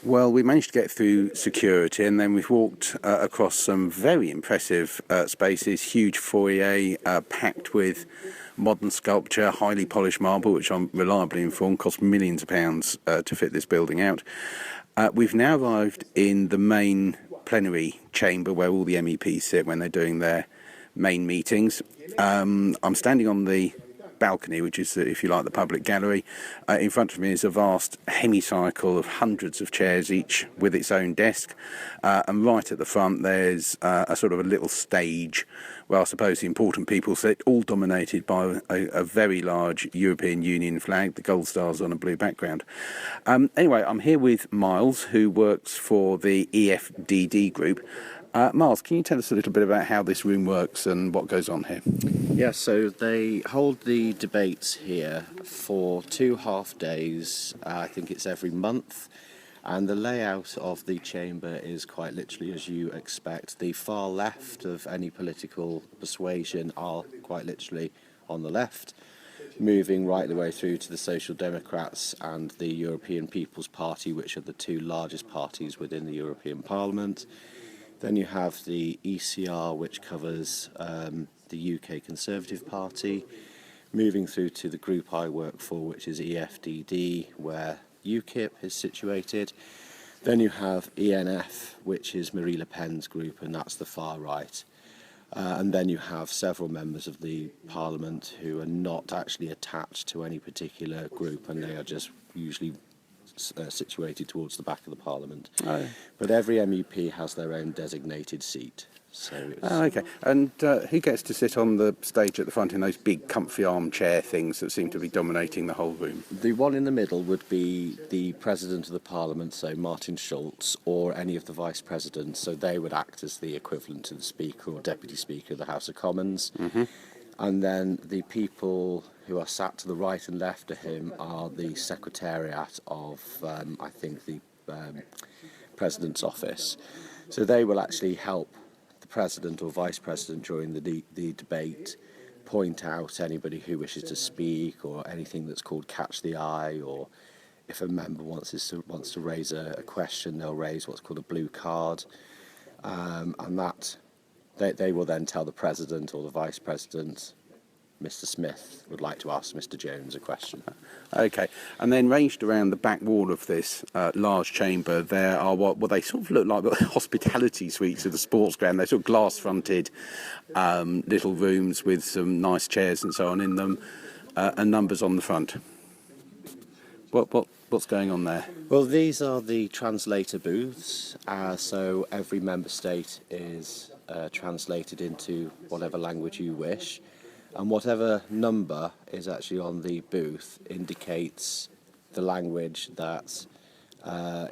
Well, we managed to get through security, and then we've walked across some very impressive spaces, huge foyer packed with modern sculpture, highly polished marble, which I'm reliably informed cost millions of pounds to fit this building out. We've now arrived in the main plenary chamber where all the MEPs sit when they're doing their main meetings. I'm standing on the balcony, which is, if you like, the public gallery. In front of me is a vast hemicycle of hundreds of chairs, each with its own desk. And right at the front, there's a sort of a little stage where I suppose the important people sit, all dominated by a very large European Union flag, the gold stars on a blue background. Anyway, I'm here with Miles, who works for the EFDD group. Miles, can you tell us a little bit about how this room works and what goes on here? Yeah, so they hold the debates here for 2 half days. I think it's every month. And the layout of the chamber is quite literally as you expect. The far left of any political persuasion are quite literally on the left, moving right the way through to the Social Democrats and the European People's Party, which are the two largest parties within the European Parliament. Then you have the ECR, which covers the UK Conservative Party, moving through to the group I work for, which is EFDD, where UKIP is situated. Then you have ENF, which is Marie Le Pen's group, and that's the far right. And then you have several members of the Parliament who are not actually attached to any particular group, and they are just usually situated towards the back of the Parliament. Oh. But every MEP has their own designated seat. So okay. And who gets to sit on the stage at the front in those big comfy armchair things that seem to be dominating the whole room? The one in the middle would be the President of the Parliament, so Martin Schulz, or any of the Vice Presidents, so they would act as the equivalent to the Speaker or Deputy Speaker of the House of Commons. Mm-hmm. And then the people who are sat to the right and left of him are the Secretariat of, I think, the President's office. So they will actually help the President or Vice President during the debate point out anybody who wishes to speak or anything that's called catch the eye, or if a member wants to raise a question, they'll raise what's called a blue card, and that they will then tell the President or the Vice President, Mr. Smith would like to ask Mr. Jones a question. Okay, and then ranged around the back wall of this large chamber, there are what they sort of look like hospitality suites of the sports ground. They're sort of glass-fronted little rooms with some nice chairs and so on in them, and numbers on the front. What's going on there? Well, these are the translator booths, so every member state is translated into whatever language you wish, and whatever number is actually on the booth indicates the language that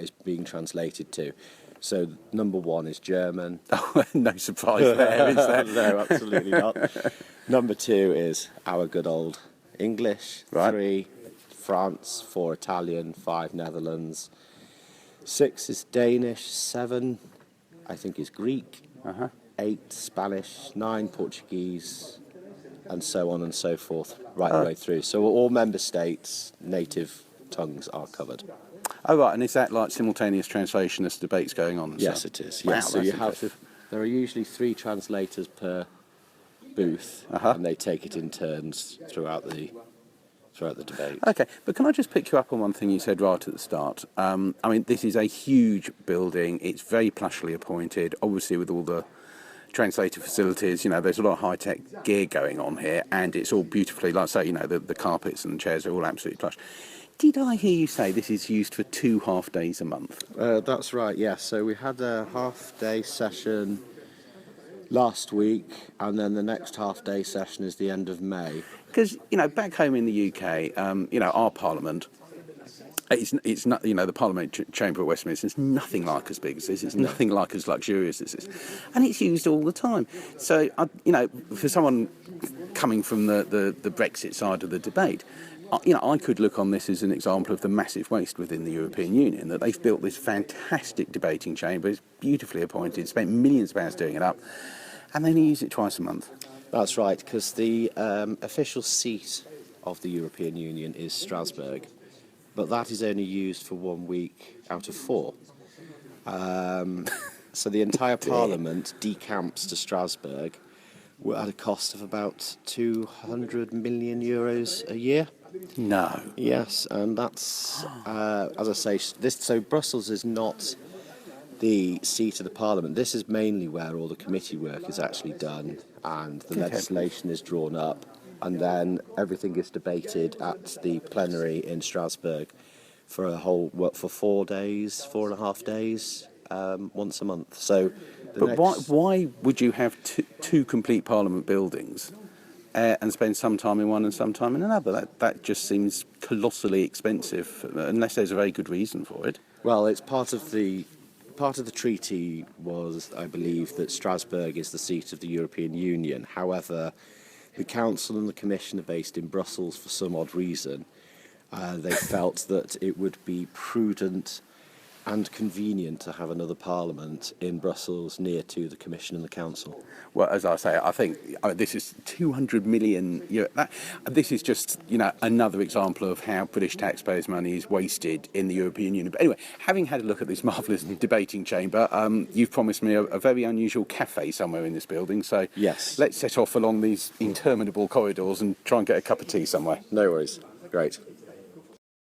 is being translated to. So number 1 is German. Oh, no surprise there, is there? No, absolutely not. Number 2 is our good old English. Right. 3, France. 4, Italian. 5, Netherlands. 6 is Danish. 7, I think, is Greek. 8, Spanish. 9, Portuguese, and so on and so forth, right the way through. So all member states' native tongues are covered. Oh, right, and is that like simultaneous translation as debates going on? And yes, so? It is. Wow, yes, so you have. There are usually 3 translators per booth, and they take it in turns throughout the debate. Okay, but can I just pick you up on one thing you said right at the start? I mean, this is a huge building. It's very plushly appointed, obviously with all the translator facilities. You know, there's a lot of high-tech gear going on here, and it's all beautifully, like I say, you know, the carpets and the chairs are all absolutely plush. Did I hear you say this is used for 2 half days a month? That's right, yes. So we had a half-day session last week, and then the next half-day session is the end of May. Because, you know, back home in the UK, you know, our Parliament, it's not, you know, the Parliament chamber at Westminster is nothing like as big as this. It's nothing like as luxurious as this, and it's used all the time. So, you know, for someone coming from the Brexit side of the debate, you know, I could look on this as an example of the massive waste within the European Union, that they've built this fantastic debating chamber. It's beautifully appointed, spent millions of pounds doing it up, and they only use it twice a month. That's right, because the official seat of the European Union is Strasbourg. but that is only used for 1 week out of 4. So the entire Parliament decamps to Strasbourg at a cost of about 200 million euros a year. No. Yes, and that's, as I say, so Brussels is not the seat of the Parliament. This is mainly where all the committee work is actually done and the legislation is drawn up, and then everything is debated at the plenary in Strasbourg for for 4.5 days, once a month. So, Why would you have two complete Parliament buildings and spend some time in one and some time in another? That just seems colossally expensive, unless there's a very good reason for it. Well, it's part of the treaty was, I believe, that Strasbourg is the seat of the European Union. However, the Council and the Commission are based in Brussels for some odd reason. They felt that it would be prudent and convenient to have another Parliament in Brussels near to the Commission and the Council. Well, as I say, I think this is 200 million. This is just another example of how British taxpayers' money is wasted in the European Union. But anyway, having had a look at this marvellous debating chamber, you've promised me a very unusual cafe somewhere in this building. So yes, let's set off along these interminable corridors and try and get a cup of tea somewhere. No worries. Great.